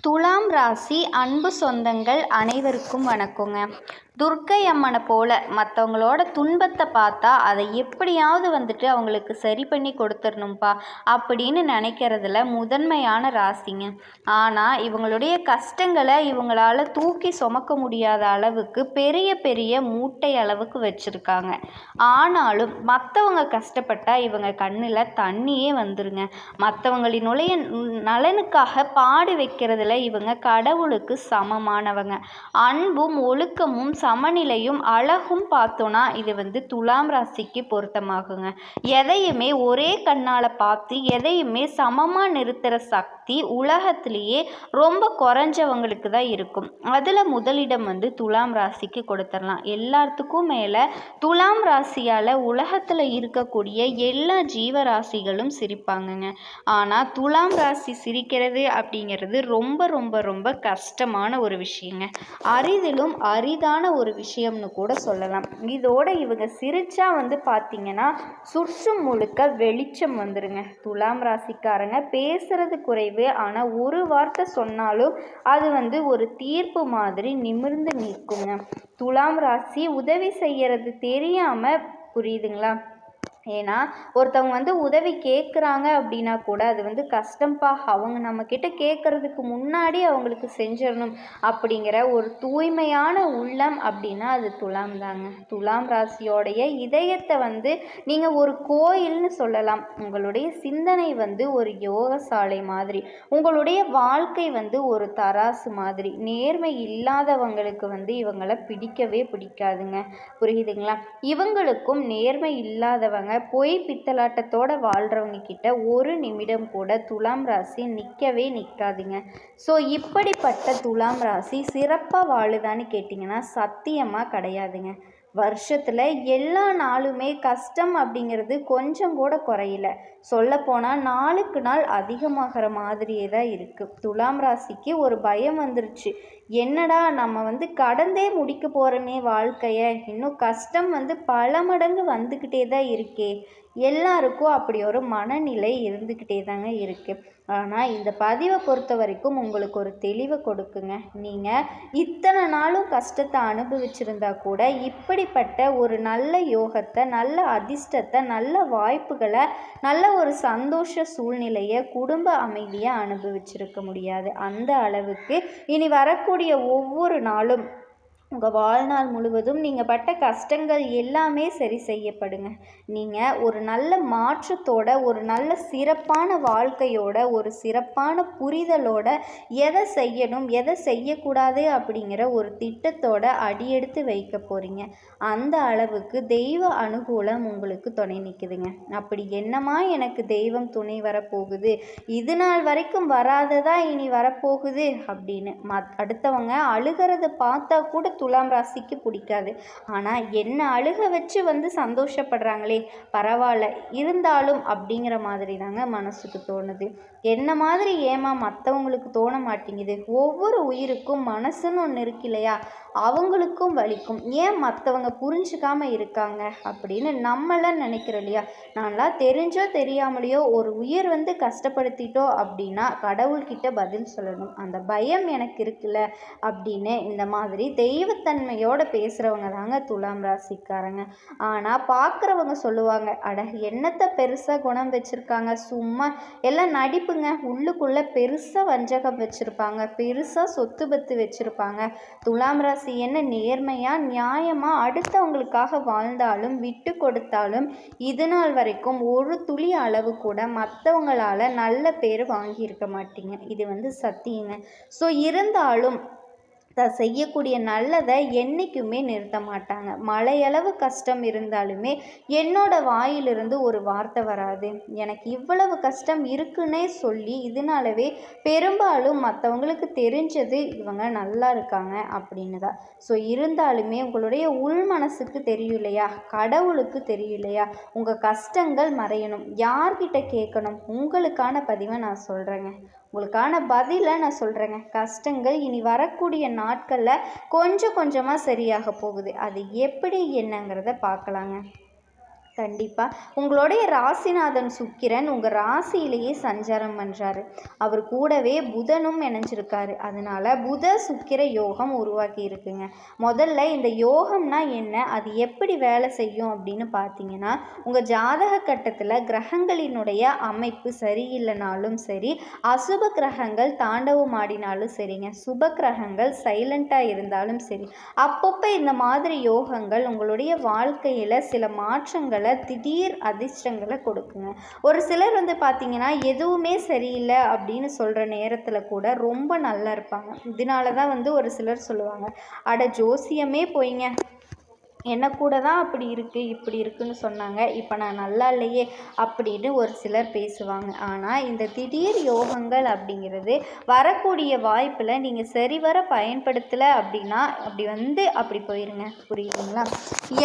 துலாம் ராசி அன்பு சொந்தங்கள் அனைவருக்கும் வணக்கங்க. துர்க்கை அம்மனை போல மற்றவங்களோட துன்பத்தை பார்த்தா அதை எப்படியாவது அவங்களுக்கு சரி பண்ணி கொடுத்துடணும்ப்பா அப்படின்னு நினைக்கிறதுல முதன்மையான ராசிங்க. ஆனால் இவங்களுடைய கஷ்டங்களை இவங்களால தூக்கி சுமக்க முடியாத அளவுக்கு பெரிய பெரிய மூட்டை அளவுக்கு வச்சுருக்காங்க. ஆனாலும் மற்றவங்க கஷ்டப்பட்டால் இவங்க கண்ணில் தண்ணியே வந்துருங்க. மற்றவங்களினுடைய நலனுக்காக பாடி வைக்கிறதுல இவங்க கடவுளுக்கு சமமானவங்க. அன்பும் ஒழுக்கமும் சமநிலையும் அழகும் பார்த்தோன்னா இது துலாம் ராசிக்கு பொருத்தமாகுங்க. எதையுமே ஒரே கண்ணால் பார்த்து எதையுமே சமமாக நிறுத்துகிற சக்தி உலகத்திலேயே ரொம்ப குறைஞ்சவங்களுக்கு தான் இருக்கும். அதில் முதலிடம் துலாம் ராசிக்கு கொடுத்துடலாம். எல்லாத்துக்கும் மேலே துலாம் ராசியால் உலகத்தில் இருக்கக்கூடிய எல்லா ஜீவராசிகளும் சிரிப்பாங்கங்க. ஆனால் துலாம் ராசி சிரிக்கிறது அப்படிங்கிறது ரொம்ப ரொம்ப ரொம்ப கஷ்டமான ஒரு விஷயங்க. அரிதிலும் அரிதான ஒரு விஷயம்னு கூட சொல்லலாம். இதோட இவங்க சிரிச்சா பார்த்தீங்கன்னா சுற்றும் முழுக்க வெளிச்சம் வந்துருங்க. துலாம் ராசிக்காரங்க பேசுறது குறைவு, ஆனால் ஒரு வார்த்தை சொன்னாலும் அது ஒரு தீர்ப்பு மாதிரி நிமிர்ந்து நிற்குங்க. துலாம் ராசி உதவி செய்யறது தெரியாம, புரியுதுங்களா? ஏன்னா ஒருத்தவங்க உதவி கேட்குறாங்க அப்படின்னா கூட அது கஷ்டம்ப்பா, அவங்க நம்மக்கிட்ட கேட்குறதுக்கு முன்னாடி அவங்களுக்கு செஞ்சிடணும் அப்படிங்கிற ஒரு தூய்மையான உள்ளம் அப்படின்னா அது துலாம் தாங்க. துலாம் ராசியோடைய இதயத்தை நீங்கள் ஒரு கோயில்னு சொல்லலாம். உங்களுடைய சிந்தனை ஒரு யோகசாலை மாதிரி, உங்களுடைய வாழ்க்கை ஒரு தராசு மாதிரி. நேர்மை இல்லாதவங்களுக்கு இவங்களை பிடிக்கவே பிடிக்காதுங்க. புரியுதுங்களா? இவங்களுக்கும் நேர்மை இல்லாதவங்க பொய் பித்தலாட்டத்தோடு வாழ்கிறவங்க கிட்ட ஒரு நிமிடம் கூட துலாம் ராசி நிற்கவே நிற்காதுங்க. ஸோ இப்படிப்பட்ட துலாம் ராசி சிறப்பாக வாழுதான்னு கேட்டிங்கன்னா சத்தியமாக கிடையாதுங்க. வருஷத்தில் எல்லா நாளுமே கஷ்டம் அப்படிங்கிறது கொஞ்சம் கூட குறையல. சொல்லப்போனால் நாளுக்கு நாள் அதிகமாகிற மாதிரியே தான் இருக்குது. துலாம் ராசிக்கு ஒரு பயம் வந்துருச்சு. என்னடா நம்ம கடந்தே முடிக்க போகிறோமே வாழ்க்கையை, இன்னும் கஷ்டம் பல மடங்கு வந்துக்கிட்டே தான் இருக்கே. எல்லாருக்கும் அப்படி ஒரு மனநிலை இருந்துக்கிட்டே தாங்க இருக்குது. ஆனால் இந்த பதிவை பொறுத்த வரைக்கும் உங்களுக்கு ஒரு தெளிவை கொடுக்குங்க. நீங்கள் இத்தனை நாளும் கஷ்டத்தை அனுபவிச்சிருந்தா கூட இப்படிப்பட்ட ஒரு நல்ல யோகத்தை, நல்ல அதிர்ஷ்டத்தை, நல்ல வாய்ப்புகளை, நல்ல ஒரு சந்தோஷ சூழ்நிலையை, குடும்ப அமைதியை அனுபவிச்சிருக்க முடியாது. அந்த அளவுக்கு இனி வரக்கூடிய ஒவ்வொரு நாளும் உங்கள் வாழ்நாள் முழுவதும் நீங்கள் பட்ட கஷ்டங்கள் எல்லாமே சரி செய்யப்படுங்க. நீங்கள் ஒரு நல்ல மாற்றத்தோட, ஒரு நல்ல சிறப்பான வாழ்க்கையோட, ஒரு சிறப்பான புரிதலோட எதை செய்யணும் எதை செய்யக்கூடாது அப்படிங்கிற ஒரு திட்டத்தோட அடியெடுத்து வைக்க போகிறீங்க. அந்த அளவுக்கு தெய்வ அனுகூலம் உங்களுக்கு துணை நிற்குதுங்க. அப்படி என்னமா எனக்கு தெய்வம் துணை வரப்போகுது, இது நாள் வரைக்கும் வராததா இனி வரப்போகுது அப்படின்னு அடுத்தவங்க அழுகிறத பார்த்தா கூட துலாம் ராசிக்கு பிடிக்காது. ஆனால் என்ன அழுக வச்சு சந்தோஷப்படுறாங்களே, பரவாயில்ல இருந்தாலும் அப்படிங்கிற மாதிரி தாங்க மனசுக்கு தோணுது. என்ன மாதிரி ஏமா மற்றவங்களுக்கு தோண மாட்டேங்குது? ஒவ்வொரு உயிருக்கும் மனசுன்னு ஒன்று இருக்கு இல்லையா, அவங்களுக்கும் வலிக்கும். ஏன் மற்றவங்க புரிஞ்சுக்காம இருக்காங்க அப்படின்னு நம்மளாம் நினைக்கிறோம் இல்லையா. நான்லாம் தெரிஞ்சோ தெரியாமலையோ ஒரு உயிர் கஷ்டப்படுத்திட்டோம் அப்படின்னா கடவுள்கிட்ட பதில் சொல்லணும். அந்த பயம் எனக்கு இருக்குல்ல அப்படின்னு இந்த மாதிரி தெய்வத்தன்மையோடு பேசுகிறவங்க தாங்க துலாம் ராசிக்காரங்க. ஆனால் பார்க்குறவங்க சொல்லுவாங்க, அட என்னத்தை பெருசாக குணம் வச்சுருக்காங்க, சும்மா எல்லாம் நடிப்புங்க. உள்ளுக்குள்ளே பெருசாக வஞ்சகம் வச்சுருப்பாங்க, பெருசாக சொத்து பத்து வச்சுருப்பாங்க. துலாம் ராசி என்ன நேர்மையாக நியாயமாக அடுத்தவங்களுக்காக வாழ்ந்தாலும் விட்டு கொடுத்தாலும் இது நாள் வரைக்கும் ஒரு துளி அளவு கூட மற்றவங்களால் நல்ல பேர் வாங்கியிருக்க மாட்டீங்க. இது சத்தியங்க. ஸோ இருந்தாலும் செய்யக்கூடிய நல்லதை என்றைக்குமே நிறுத்த மாட்டாங்க. மலையளவு கஷ்டம் இருந்தாலுமே என்னோட வாயிலிருந்து ஒரு வார்த்தை வராது, எனக்கு இவ்வளவு கஷ்டம் இருக்குன்னே சொல்லி இதனாலவே பெரும்பாலும் மற்றவங்களுக்கு தெரிஞ்சது இவங்க நல்லா இருக்காங்க அப்படின்னு தான். ஸோ இருந்தாலுமே உங்களுடைய உள் மனசுக்கு தெரியும் இல்லையா, கடவுளுக்கு தெரியும் இல்லையா, உங்கள் கஷ்டங்கள் மறையணும். யார்கிட்ட கேட்கணும்? உங்களுக்கான பதிவை நான் சொல்கிறேங்க, உங்களுக்கான பதிலை நான் சொல்கிறேங்க. கஷ்டங்கள் இனி வரக்கூடிய நாட்களில் கொஞ்சம் கொஞ்சமாக சரியாக போகுது. அது எப்படி என்னங்கிறத பார்க்கலாங்க. கண்டிப்பாக உங்களுடைய ராசிநாதன் சுக்கிரன் உங்கள் ராசியிலேயே சஞ்சாரம் பண்ணுறாரு. அவர் கூடவே புதனும் இணைஞ்சிருக்காரு. அதனால் புத சுக்கிர யோகம் உருவாக்கி இருக்குங்க. முதல்ல இந்த யோகம்னா என்ன, அது எப்படி வேலை செய்யும் அப்படின்னு பார்த்தீங்கன்னா, உங்கள் ஜாதக கட்டத்தில் கிரகங்களினுடைய அமைப்பு சரியில்லைனாலும் சரி, அசுப கிரகங்கள் தாண்டவம் ஆடினாலும் சரிங்க, சுப கிரகங்கள் சைலண்ட்டாக இருந்தாலும் சரி, அப்பப்போ இந்த மாதிரி யோகங்கள் உங்களுடைய வாழ்க்கையில் சில மாற்றங்களை திடீர் அதிர்ஷ்டங்களை கொடுக்குங்க. ஒரு சிலர் பார்த்தீங்கன்னா எதுவுமே சரியில்லை அப்படின்னு சொல்கிற நேரத்தில் கூட ரொம்ப நல்லா இருப்பாங்க. இதனால தான் ஒரு சிலர் சொல்லுவாங்க, அட ஜோசியமே போய்ங்க, என்ன கூட தான் அப்படி இருக்குது இப்படி இருக்குன்னு சொன்னாங்க, இப்போ நான் நல்லா இல்லையே அப்படின்னு ஒரு சிலர் பேசுவாங்க. ஆனால் இந்த திடீர் யோகங்கள் அப்படிங்கிறது வரக்கூடிய வாய்ப்பில் நீங்கள் சரிவர பயன்படுத்தலை அப்படின்னா அப்படி போயிருங்க. புரியுதுங்களா?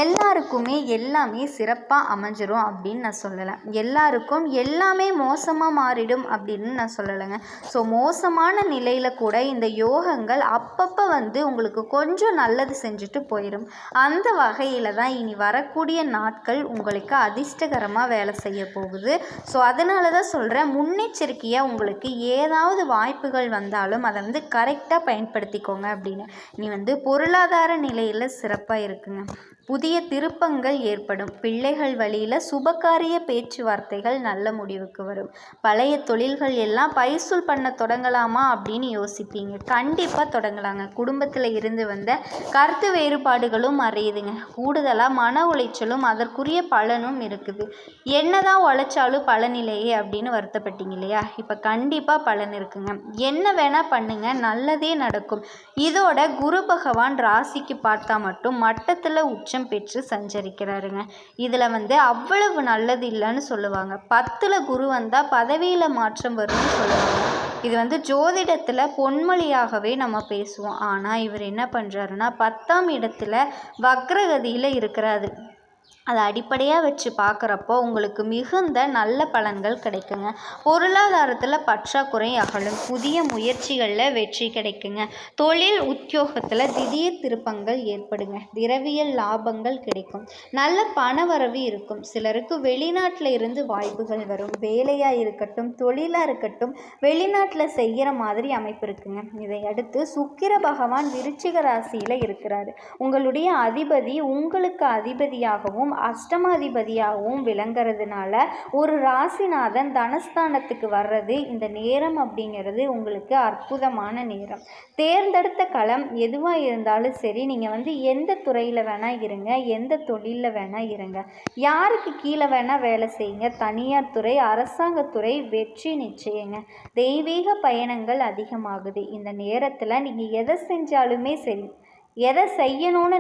எல்லாருக்குமே எல்லாமே சிறப்பாக அமைஞ்சிரும் அப்படின்னு நான் சொல்லலை. எல்லாருக்கும் எல்லாமே மோசமாக மாறிடும் அப்படின்னு நான் சொல்லலைங்க. ஸோ மோசமான நிலையில் கூட இந்த யோகங்கள் அப்பப்போ உங்களுக்கு கொஞ்சம் நல்லது செஞ்சுட்டு போயிடும். அந்த வகையில் தான் இனி வரக்கூடிய நாட்கள் உங்களுக்கு அதிர்ஷ்டகரமாக வேலை செய்ய போகுது. ஸோ அதனால தான் சொல்கிறேன், முன்னெச்சரிக்கையாக உங்களுக்கு ஏதாவது வாய்ப்புகள் வந்தாலும் அதை கரெக்டாக பயன்படுத்திக்கோங்க அப்படின்னு. இனி பொருளாதார நிலையில் சிறப்பாக இருக்குங்க. புதிய திருப்பங்கள் ஏற்படும். பிள்ளைகள் வழியில் சுபகாரிய பேச்சுவார்த்தைகள் நல்ல முடிவுக்கு வரும். பழைய தொழில்கள் எல்லாம் பைசூல் பண்ண தொடங்கலாமா அப்படின்னு யோசிப்பீங்க. கண்டிப்பாக தொடங்கலாங்க. குடும்பத்தில் இருந்து வந்த கருத்து வேறுபாடுகளும் மறையுதுங்க. கூடுதலாக மன உளைச்சலும் அதற்குரிய பலனும் இருக்குது. என்னதான் உழைச்சாலும் பலன் இல்லையே அப்படின்னு வருத்தப்பட்டீங்க இல்லையா? இப்போ கண்டிப்பாக பலன் இருக்குங்க. என்ன வேணால் பண்ணுங்க, நல்லதே நடக்கும். இதோட குரு பகவான் ராசிக்கு பார்த்தா மட்டும் மட்டத்தில் உச்சம் பெற்று சஞ்சரிக்கிறாருங்க. இதில் அவ்வளவு நல்லது இல்லைன்னு சொல்லுவாங்க. 10ல் குரு வந்தால் பதவியில் மாற்றம் வரும்னு சொல்லுவாங்க. இது ஜோதிடத்தில் பொன்மொழியாகவே நம்ம பேசுவோம். ஆனால் இவர் என்ன பண்ணுறாருன்னா 10ஆம் இடத்துல வக்ரகதியில் இருக்கிறாரு. அதை அடிப்படையாக வச்சு பார்க்குறப்போ உங்களுக்கு மிகுந்த நல்ல பலன்கள் கிடைக்குங்க. பொருளாதாரத்தில் பற்றாக்குறை அகலும். புதிய முயற்சிகளில் வெற்றி கிடைக்குங்க. தொழில் உத்தியோகத்தில் திடீர் திருப்பங்கள் ஏற்படுங்க. திரவியல் லாபங்கள் கிடைக்கும். நல்ல பணவரவு இருக்கும். சிலருக்கு வெளிநாட்டில் இருந்து வாய்ப்புகள் வரும். வேலையாக இருக்கட்டும், தொழிலாக இருக்கட்டும், வெளிநாட்டில் செய்கிற மாதிரி அமைப்பு இருக்குங்க. இதை அடுத்து சுக்கிர பகவான் விருச்சிக ராசியில் இருக்கிறாரு. உங்களுடைய அதிபதி உங்களுக்கு அதிபதியாகவும் அஷ்டமாதிபதியாகவும் விளங்குறதுனால ஒரு ராசிநாதன் தனஸ்தானத்துக்கு வர்றது இந்த நேரம் அப்படிங்கிறது உங்களுக்கு அற்புதமான நேரம். தேர்ந்தெடுத்த களம் எதுவாக இருந்தாலும் சரி, நீங்கள் எந்த துறையில் வேணால் இருங்க, எந்த தொழிலில் வேணால் இருங்க, யாருக்கு கீழே வேணால் வேலை செய்யுங்க, தனியார் துறை, அரசாங்கத்துறை, வெற்றி நிச்சயங்க. தெய்வீக பயணங்கள் அதிகமாகுது. இந்த நேரத்தில் நீங்கள் எதை செஞ்சாலுமே சரி, எதை செய்யணும்னு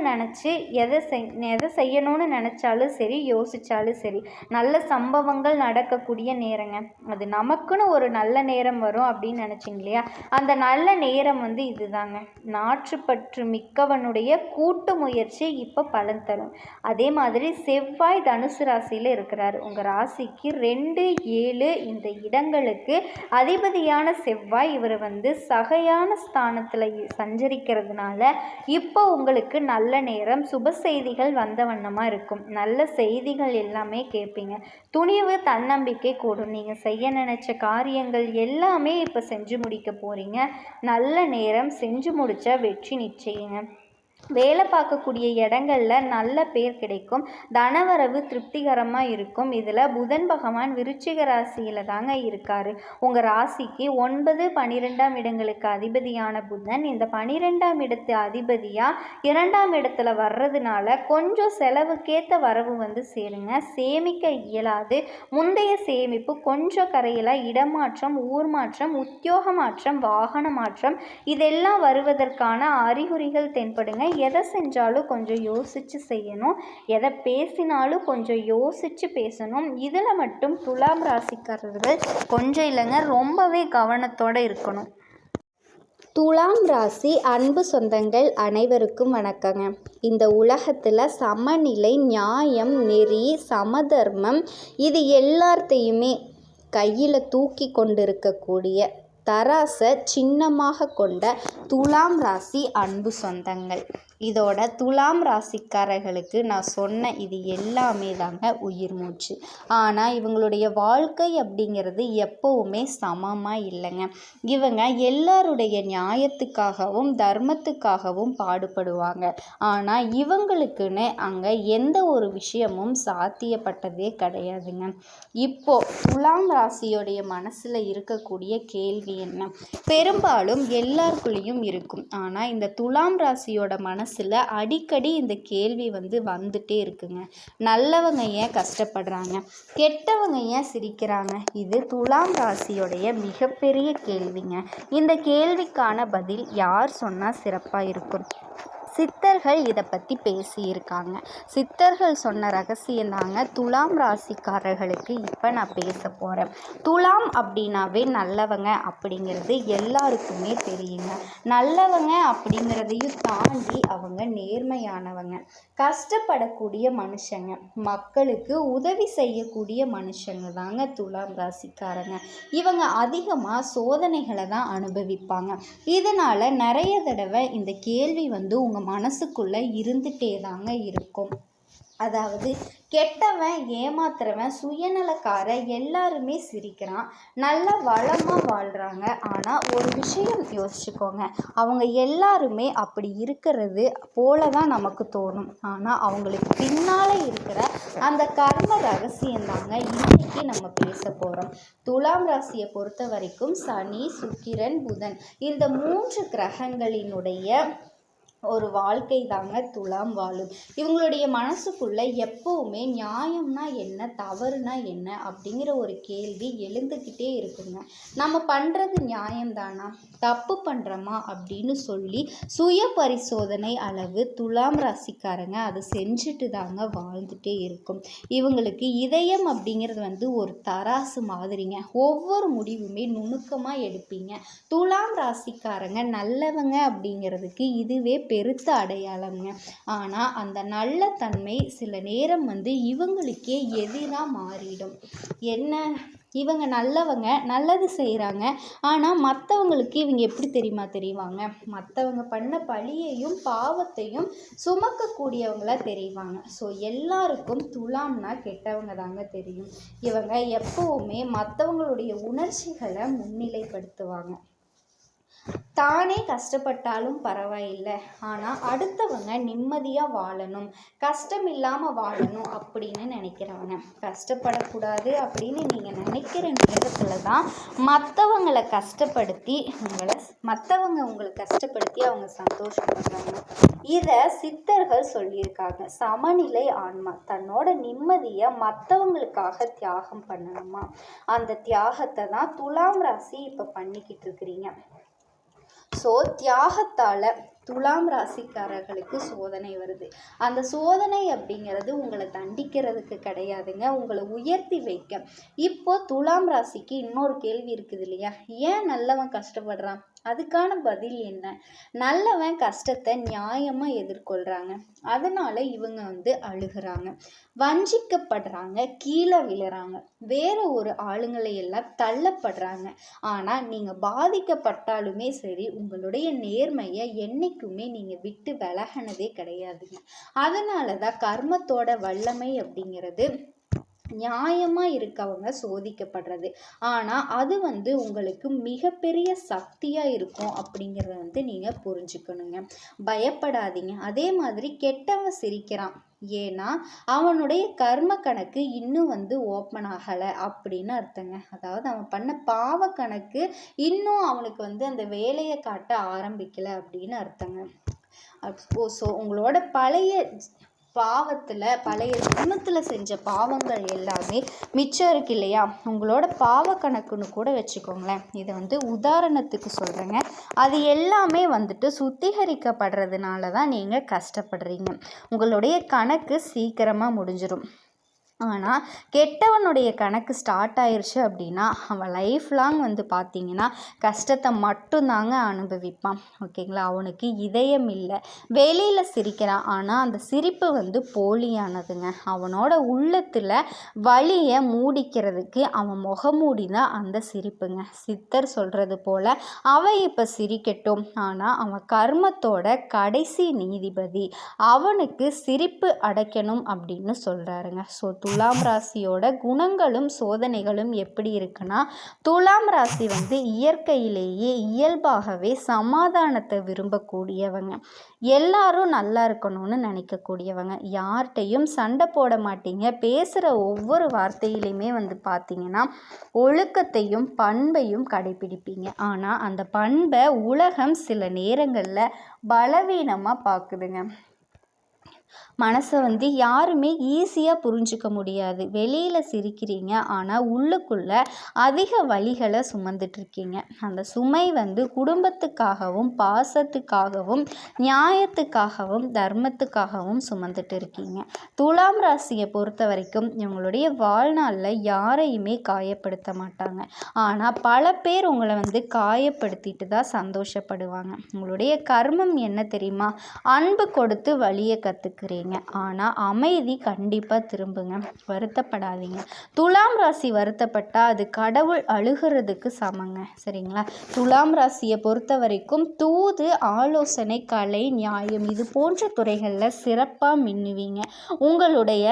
நினச்சாலும் சரி, யோசித்தாலும் சரி, நல்ல சம்பவங்கள் நடக்கக்கூடிய நேரங்க. அது நமக்குன்னு ஒரு நல்ல நேரம் வரும் அப்படின்னு நினச்சிங்க இல்லையா? அந்த நல்ல நேரம் இதுதாங்க. நாற்றுப்பற்று மிக்கவனுடைய கூட்டு முயற்சி இப்போ பலன் தரும். அதே மாதிரி செவ்வாய் தனுசு ராசியில் இருக்கிறார். உங்கள் ராசிக்கு 2, 7 இந்த இடங்களுக்கு அதிபதியான செவ்வாய் இவர் சகையான ஸ்தானத்தில் சஞ்சரிக்கிறதுனால இப்போ உங்களுக்கு நல்ல நேரம். சுப செய்திகள் வந்த வண்ணமாக இருக்கும். நல்ல செய்திகள் எல்லாமே கேட்பீங்க. துணிவு, தன்னம்பிக்கை கூடும். நீங்கள் செய்ய நினச்ச காரியங்கள் எல்லாமே இப்போ செஞ்சு முடிக்க போகிறீங்க. நல்ல நேரம். செஞ்சு முடித்தா வெற்றி நிச்சயங்க. வேலை பார்க்கக்கூடிய இடங்களில் நல்ல பேர் கிடைக்கும். தனவரவு திருப்திகரமாக இருக்கும். இதில் புதன் பகவான் விருச்சிக ராசியில் தாங்க இருக்கார். உங்கள் ராசிக்கு 9, 12ஆம் இடங்களுக்கு அதிபதியான புதன் இந்த 12ஆம் இடத்து அதிபதியாக 2ஆம் இடத்துல வர்றதுனால கொஞ்சம் செலவுக்கேற்ற வரவு சேருங்க. சேமிக்க இயலாது. முந்தைய சேமிப்பு கொஞ்சம் கரையில். இடமாற்றம், ஊர் மாற்றம், உத்தியோக மாற்றம், வாகன மாற்றம் இதெல்லாம் வருவதற்கான அறிகுறிகள் தென்படுங்க. எதை செஞ்சாலும் கொஞ்சம் யோசித்து செய்யணும். எதை பேசினாலும் கொஞ்சம் யோசித்து பேசணும். இதில் மட்டும் துலாம் ராசிக்காரர்கள் கொஞ்சம் இல்லைங்க, ரொம்பவே கவனத்தோடு இருக்கணும். துலாம் ராசி அன்பு சொந்தங்கள் அனைவருக்கும் வணக்கங்க. இந்த உலகத்தில் சமநிலை, நியாயம், நெறி, சமதர்மம் இது எல்லாத்தையுமே கையில் தூக்கி கொண்டிருக்கக்கூடிய தராசை சின்னமாக கொண்ட துலாம் ராசி அன்பு சொந்தங்கள். இதோட துலாம் ராசிக்காரர்களுக்கு நான் சொன்ன இது எல்லாமே தாங்க உயிர் மூச்சு. ஆனால் இவங்களுடைய வாழ்க்கை அப்படிங்கிறது எப்போவுமே சமமாக இல்லைங்க. இவங்க எல்லாருடைய நியாயத்துக்காகவும் தர்மத்துக்காகவும் பாடுபடுவாங்க. ஆனால் இவங்களுக்குன்னு அங்கே எந்த ஒரு விஷயமும் சாத்தியப்பட்டதே கிடையாதுங்க. இப்போ துலாம் ராசியோடைய மனசில் இருக்கக்கூடிய கேள்வி என்ன? பெரும்பாலும் எல்லாருக்குள்ளேயும் இருக்கும். ஆனால் இந்த துலாம் ராசியோட மனசில் அடிக்கடி இந்த கேள்வி வந்துட்டே இருக்குங்க. நல்லவங்க ஏன் கஷ்டப்படுறாங்க, கெட்டவங்க ஏன் சிரிக்கிறாங்க? இது துலாம் ராசியோடைய மிகப்பெரிய கேள்விங்க. இந்த கேள்விக்கான பதில் யார் சொன்னால் சிறப்பாக இருக்கும்? சித்தர்கள் இதை பற்றி பேசியிருக்காங்க. சித்தர்கள் சொன்ன ரகசியந்தாங்க துலாம் ராசிக்காரர்களுக்கு இப்போ நான் பேச போகிறேன். துலாம் அப்படின்னாவே நல்லவங்க அப்படிங்கிறது எல்லாருக்குமே தெரியுங்க. நல்லவங்க அப்படிங்கிறதையும் தாண்டி அவங்க நேர்மையானவங்க, கஷ்டப்படக்கூடிய மனுஷங்க, மக்களுக்கு உதவி செய்யக்கூடிய மனுஷங்க தாங்க துலாம் ராசிக்காரங்க. இவங்க அதிகமாக சோதனைகளை தான் அனுபவிப்பாங்க. இதனால் நிறைய தடவை இந்த கேள்வி உங்கள் மனசுக்குள்ளே இருந்துகிட்டே தாங்க இருக்கும். அதாவது கெட்டவன், ஏமாத்துறவன், சுயநலக்கார எல்லாருமே சிரிக்கிறான், நல்லா வளமாக வாழ்கிறாங்க. ஆனால் ஒரு விஷயம் யோசிச்சுக்கோங்க, அவங்க எல்லாருமே அப்படி இருக்கிறது போல தான் நமக்கு தோணும். ஆனால் அவங்களுக்கு பின்னால் இருக்கிற அந்த கர்ம ரகசியந்தாங்க இன்னைக்கு நம்ம பேச போகிறோம். துலாம் ராசியை பொறுத்த வரைக்கும் சனி, சுக்கிரன், புதன் இந்த 3 கிரகங்களினுடைய ஒரு வாழ்க்கை தாங்க துலாம் வாழும். இவங்களுடைய மனசுக்குள்ளே எப்போவுமே நியாயம்னா என்ன, தவறுனா என்ன அப்படிங்கிற ஒரு கேள்வி எழுந்துக்கிட்டே இருக்குங்க. நம்ம பண்ணுறது நியாயம்தானா, தப்பு பண்ணுறோமா அப்படின்னு சொல்லி சுய பரிசோதனை அளவு துலாம் ராசிக்காரங்க அதை செஞ்சுட்டு தாங்க வாழ்ந்துட்டே இருக்கும். இவங்களுக்கு இதயம் அப்படிங்கிறது ஒரு தராசு மாதிரிங்க. ஒவ்வொரு முடிவுமே நுணுக்கமாக எடுப்பீங்க. துலாம் ராசிக்காரங்க நல்லவங்க அப்படிங்கிறதுக்கு இதுவே பெருத்த அடையாளம்ங்க. ஆனால் அந்த நல்ல தன்மை சில நேரம் இவங்களுக்கே எதிராக மாறிடும். என்ன, இவங்க நல்லவங்க, நல்லது செய்கிறாங்க, ஆனால் மற்றவங்களுக்கு இவங்க எப்படி தெரியுவாங்க, மற்றவங்க பண்ண பழியையும் பாவத்தையும் சுமக்கக்கூடியவங்களாக தெரிவாங்க. ஸோ எல்லாருக்கும் துலாம்னா கெட்டவங்க தாங்க தெரியும். இவங்க எப்போவுமே மற்றவங்களுடைய உணர்ச்சிகளை முன்னிலைப்படுத்துவாங்க. தானே கஷ்டப்பட்டாலும் பரவாயில்லை, ஆனால் அடுத்தவங்க நிம்மதியாக வாழணும், கஷ்டம் இல்லாமல் வாழணும் அப்படின்னு நினைக்கிறவங்க. கஷ்டப்படக்கூடாது அப்படின்னு நீங்கள் நினைக்கிற நேரத்தில் தான் மற்றவங்களை கஷ்டப்படுத்தி உங்களை கஷ்டப்படுத்தி அவங்க சந்தோஷப்படுறாங்க. இதை சித்தர்கள் சொல்லியிருக்காங்க. சமநிலை ஆன்மா தன்னோட நிம்மதியை மற்றவங்களுக்காக தியாகம் பண்ணணுமா, அந்த தியாகத்தை தான் துலாம் ராசி இப்போ பண்ணிக்கிட்டு இருக்கிறீங்க. ஸோ தியாகத்தால் துலாம் ராசிக்காரர்களுக்கு சோதனை வருது. அந்த சோதனை அப்படிங்கிறது உங்களை தண்டிக்கிறதுக்கு கிடையாதுங்க, உங்களை உயர்த்தி வைக்க. இப்போ துலாம் ராசிக்கு இன்னொரு கேள்வி இருக்குது இல்லையா, ஏன் நல்லவன் கஷ்டப்படுறான்? அதுக்கான பதில் என்ன? நல்லவன் கஷ்டத்தை நியாயமாக எதிர்கொள்கிறாங்க, அதனால இவங்க அழுகிறாங்க, வஞ்சிக்கப்படுறாங்க, கீழே விழுறாங்க, வேற ஒரு ஆளுங்களை எல்லாம் தள்ளப்படுறாங்க. ஆனால் நீங்கள் பாதிக்கப்பட்டாலுமே சரி, உங்களுடைய நேர்மையை என்னைக்குமே நீங்கள் விட்டு விலகினதே கிடையாதுங்க. அதனால தான் கர்மத்தோட வல்லமை அப்படிங்கிறது நியாயமாக இருக்கவங்க சோதிக்கப்படுறது. ஆனால் அது உங்களுக்கு மிகப்பெரிய சக்தியாக இருக்கும் அப்படிங்கிறத நீங்கள் புரிஞ்சுக்கணுங்க. பயப்படாதீங்க. அதே மாதிரி கெட்டவன் சிரிக்கிறான், ஏன்னா அவனுடைய கர்ம கணக்கு இன்னும் ஓப்பன் ஆகலை அப்படின்னு அர்த்தங்க. அதாவது அவன் பண்ண பாவ கணக்கு இன்னும் அவனுக்கு அந்த வேலையை காட்ட ஆரம்பிக்கலை அப்படின்னு அர்த்தங்க. ஸோ உங்களோட பழைய ஜென்மத்தில் செஞ்ச பாவங்கள் எல்லாமே மிச்சம் இருக்கு இல்லையா, உங்களோட பாவ கணக்குன்னு கூட வச்சுக்கோங்களேன். இதை உதாரணத்துக்கு சொல்கிறேங்க. அது எல்லாமே சுத்திகரிக்கப்படுறதுனால தான் நீங்கள் கஷ்டப்படுறீங்க. உங்களுடைய கணக்கு சீக்கிரமாக முடிஞ்சிடும். ஆனால் கெட்டவனுடைய கணக்கு ஸ்டார்ட் ஆயிடுச்சு அப்படின்னா அவன் லைஃப் லாங் பார்த்திங்கன்னா கஷ்டத்தை மட்டும்தாங்க அனுபவிப்பான். ஓகேங்களா? அவனுக்கு இதயம் இல்லை, வெளியில் சிரிக்கிறான், ஆனால் அந்த சிரிப்பு போலியானதுங்க. அவனோட உள்ளத்தில் வலியை மூடிக்கிறதுக்கு அவன் முகமூடி தான் அந்த சிரிப்புங்க. சித்தர் சொல்கிறது போல் அவன் இப்போ சிரிக்கட்டும், ஆனால் அவன் கர்மத்தோட கடைசி நீதிபதி, அவனுக்கு சிரிப்பு அடைக்கணும் அப்படின்னு சொல்கிறாருங்க. ஸோ துலாம் ராசியோட குணங்களும் சோதனைகளும் எப்படி இருக்குன்னா, துலாம் ராசி இயற்கையிலேயே இயல்பாகவே சமாதானத்தை விரும்பக்கூடியவங்க, எல்லாரும் நல்லா இருக்கணும்னு நினைக்கக்கூடியவங்க, யார்கிட்டையும் சண்டை போட மாட்டீங்க, பேசுகிற ஒவ்வொரு வார்த்தையிலையுமே பார்த்தீங்கன்னா ஒழுக்கத்தையும் பண்பையும் கடைபிடிப்பீங்க. ஆனால் அந்த பண்பை உலகம் சில நேரங்களில் பலவீனமாக பார்க்குதுங்க. மனசை யாருமே ஈஸியாக புரிஞ்சிக்க முடியாது. வெளியில் சிரிக்கிறீங்க, ஆனால் உள்ளுக்குள்ளே அதிக வலிகளை சுமந்துட்டுருக்கீங்க. அந்த சுமை குடும்பத்துக்காகவும் பாசத்துக்காகவும் நியாயத்துக்காகவும் தர்மத்துக்காகவும் சுமந்துட்டு இருக்கீங்க. துலாம் ராசியை பொறுத்த வரைக்கும் இவங்களுடைய வாழ்நாளில் யாரையுமே காயப்படுத்த மாட்டாங்க. ஆனால் பல பேர் உங்களை காயப்படுத்திட்டு தான் சந்தோஷப்படுவாங்க. உங்களுடைய கர்மம் என்ன தெரியுமா? அன்பு கொடுத்து வலியை கற்றுக்கிறீங்க, ஆனால் அமைதி கண்டிப்பாக திரும்புங்க. வருத்தப்படாதீங்க. துலாம் ராசி வருத்தப்பட்டால் அது கடவுள் அழுகிறதுக்கு சமங்க. சரிங்களா? துலாம் ராசியை பொறுத்த வரைக்கும் தூது, ஆலோசனை, கலை, நியாயம் இது போன்ற துறைகளில் சிறப்பாக மின்னுவீங்க. உங்களுடைய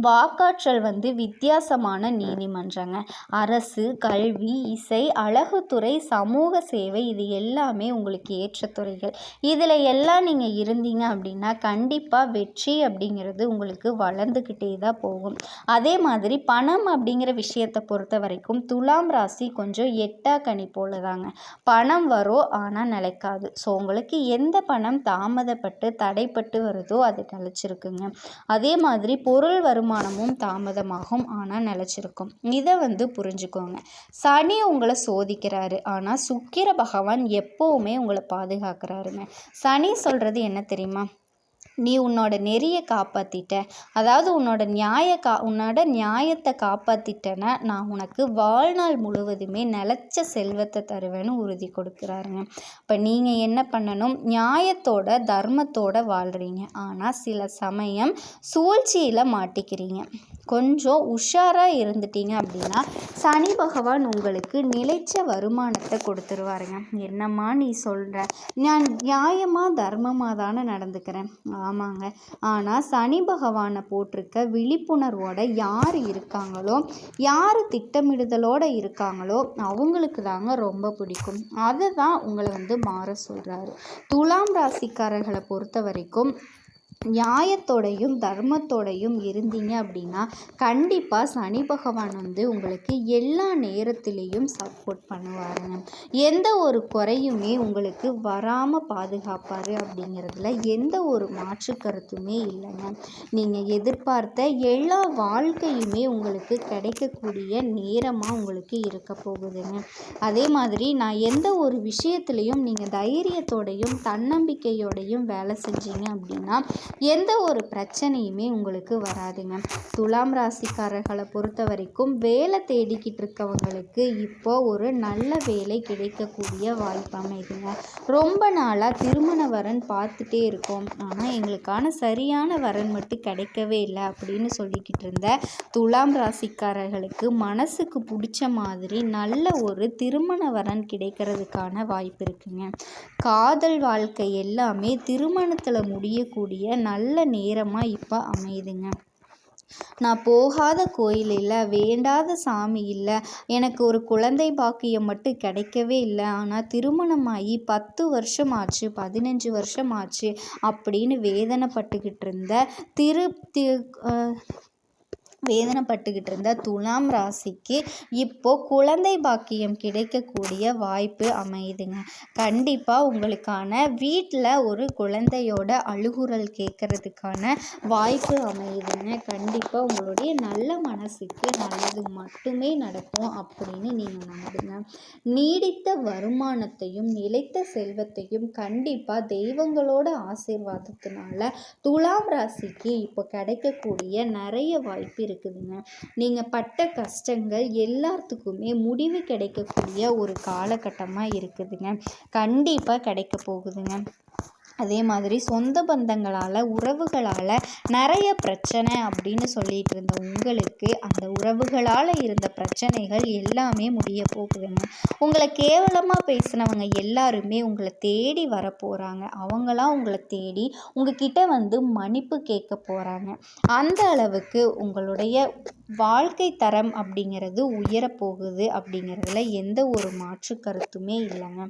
வாக்காற்றல் வித்தியாசமான நீதிமன்றங்க, அரசு, கல்வி, இசை, அழகுத்துறை, சமூக சேவை இது எல்லாமே உங்களுக்கு ஏற்ற துறைகள். இதில் எல்லாம் நீங்கள் இருந்தீங்க அப்படின்னா கண்டிப்பாக வெற்றி அப்படிங்கிறது உங்களுக்கு வளர்ந்துக்கிட்டே தான் போகும். அதே மாதிரி பணம் அப்படிங்கிற விஷயத்தை பொறுத்த வரைக்கும் துலாம் ராசி கொஞ்சம் எட்டா கனி போல தாங்க. பணம் வரும், ஆனால் நிலைக்காது. ஸோ உங்களுக்கு எந்த பணம் தாமதப்பட்டு தடைப்பட்டு வருதோ அது நிலச்சிருக்குங்க. அதே மாதிரி பொருள் வருமானமும் தாமதமாகும், ஆனால் நிலச்சிருக்கும். இதை புரிஞ்சுக்கோங்க. சனி உங்களை சோதிக்கிறாரு, ஆனால் சுக்கிர பகவான் எப்போவுமே உங்களை பாதுகாக்கிறாருங்க. சனி சொல்கிறது என்ன தெரியுமா? நீ உன்னோட நெறியை காப்பாற்றிட்ட, அதாவது உன்னோட நியாயத்தை காப்பாற்றிட்டேன்னா நான் உனக்கு வாழ்நாள் முழுவதுமே நிலச்ச செல்வத்தை தருவேன்னு உறுதி கொடுக்குறாருங்க. இப்போ நீங்கள் என்ன பண்ணணும்? நியாயத்தோட தர்மத்தோட வாழ்கிறீங்க, ஆனால் சில சமயம் சூழ்ச்சியில் மாட்டிக்கிறீங்க. கொஞ்சம் உஷாராக இருந்துட்டீங்க அப்படின்னா சனி பகவான் உங்களுக்கு நிலைச்ச வருமானத்தை கொடுத்துருவாருங்க. என்னம்மா நீ சொல்கிற? நான் நியாயமாக தர்மமாக தானே நடந்துக்கிறேன். ஆமாங்க, ஆனால் சனி பகவானை போட்டிருக்க விழிப்புணர்வோட யார் இருக்காங்களோ, யார் திட்டமிடுதலோடு இருக்காங்களோ அவங்களுக்கு தாங்க ரொம்ப பிடிக்கும். அதை தான் உங்களை மாற சொல்கிறாரு. துலாம் ராசிக்காரர்களை பொறுத்த வரைக்கும் நியாயத்தோடையும் தர்மத்தோடையும் இருந்தீங்க அப்படின்னா கண்டிப்பாக சனி பகவான் உங்களுக்கு எல்லா நேரத்திலையும் சப்போர்ட் பண்ணுவாருங்க. எந்த ஒரு குறையுமே உங்களுக்கு வராமல் பாதுகாப்பார் அப்படிங்கிறதுல எந்த ஒரு மாற்று கருத்துமே இல்லைங்க. நீங்கள் எதிர்பார்த்த எல்லா வாழ்க்கையுமே உங்களுக்கு கிடைக்கக்கூடிய நேரமாக உங்களுக்கு இருக்க போகுதுங்க. அதே மாதிரி நான் எந்த ஒரு விஷயத்துலையும் நீங்கள் தைரியத்தோடையும் தன்னம்பிக்கையோடையும் வேலை செஞ்சீங்க அப்படின்னா எந்த ஒரு பிரச்சனையுமே உங்களுக்கு வராதுங்க. துலாம் ராசிக்காரர்களை பொறுத்த வரைக்கும் வேலை தேடிக்கிட்டு இருக்கவங்களுக்கு இப்போ ஒரு நல்ல வேலை கிடைக்கக்கூடிய வாய்ப்பு அமைதுங்க. ரொம்ப நாளாக திருமண வரன் பார்த்துட்டே இருக்கோம், ஆனால் எங்களுக்கான சரியான வரன் மட்டும் கிடைக்கவே இல்லை அப்படின்னு சொல்லிக்கிட்டு இருந்த துலாம் ராசிக்காரர்களுக்கு மனசுக்கு பிடிச்ச மாதிரி நல்ல ஒரு திருமண வரன் கிடைக்கிறதுக்கான வாய்ப்பு இருக்குங்க. காதல் வாழ்க்கை எல்லாமே திருமணத்தில் முடியக்கூடிய நல்ல நேரமாக இப்போ அமையுதுங்க. நான் போகாத கோயில் இல்லை, வேண்டாத சாமி இல்லை, எனக்கு ஒரு குழந்தை பாக்கியம் மட்டும் கிடைக்கவே இல்லை, ஆனால் திருமணமாகி 10 வருஷம் ஆச்சு, 15 வருஷம் ஆச்சு அப்படின்னு வேதனைப்பட்டுக்கிட்டு இருந்த துலாம் ராசிக்கு இப்போது குழந்தை பாக்கியம் கிடைக்கக்கூடிய வாய்ப்பு அமையுதுங்க. கண்டிப்பாக உங்களுக்கான வீட்டில் ஒரு குழந்தையோட அழுகுரல் கேட்கறதுக்கான வாய்ப்பு அமையுதுங்க. கண்டிப்பாக உங்களுடைய நல்ல மனசுக்கு நல்லது மட்டுமே நடக்கும் அப்படின்னு நீங்கள் நம்புங்க. நீடித்த வருமானத்தையும் நிலைத்த செல்வத்தையும் கண்டிப்பாக தெய்வங்களோட ஆசீர்வாதத்தினால துலாம் ராசிக்கு இப்போ கிடைக்கக்கூடிய நிறைய வாய்ப்பு இருக்குதுங்க. நீங்கள் பட்ட கஷ்டங்கள் எல்லாத்துக்குமே முடிவு கிடைக்கக்கூடிய ஒரு காலகட்டமாக இருக்குதுங்க. கண்டிப்பாக கிடைக்க போகுதுங்க. அதே மாதிரி சொந்த பந்தங்களால் உறவுகளால் நிறைய பிரச்சனை அப்படின்னு சொல்லிட்டு இருந்த உங்களுக்கு அந்த உறவுகளால் இருந்த பிரச்சனைகள் எல்லாமே முடிய போகுதுங்க. உங்களை கேவலமாக பேசினவங்க எல்லாருமே உங்களை தேடி வர போகிறாங்க. அவங்களாம் உங்களை தேடி உங்ககிட்ட வந்து மன்னிப்பு கேட்க போகிறாங்க. அந்த அளவுக்கு உங்களுடைய வாழ்க்கை தரம் அப்படிங்கிறது உயரப்போகுது அப்படிங்கிறதுல எந்த ஒரு மாற்று கருத்துமே இல்லைங்க.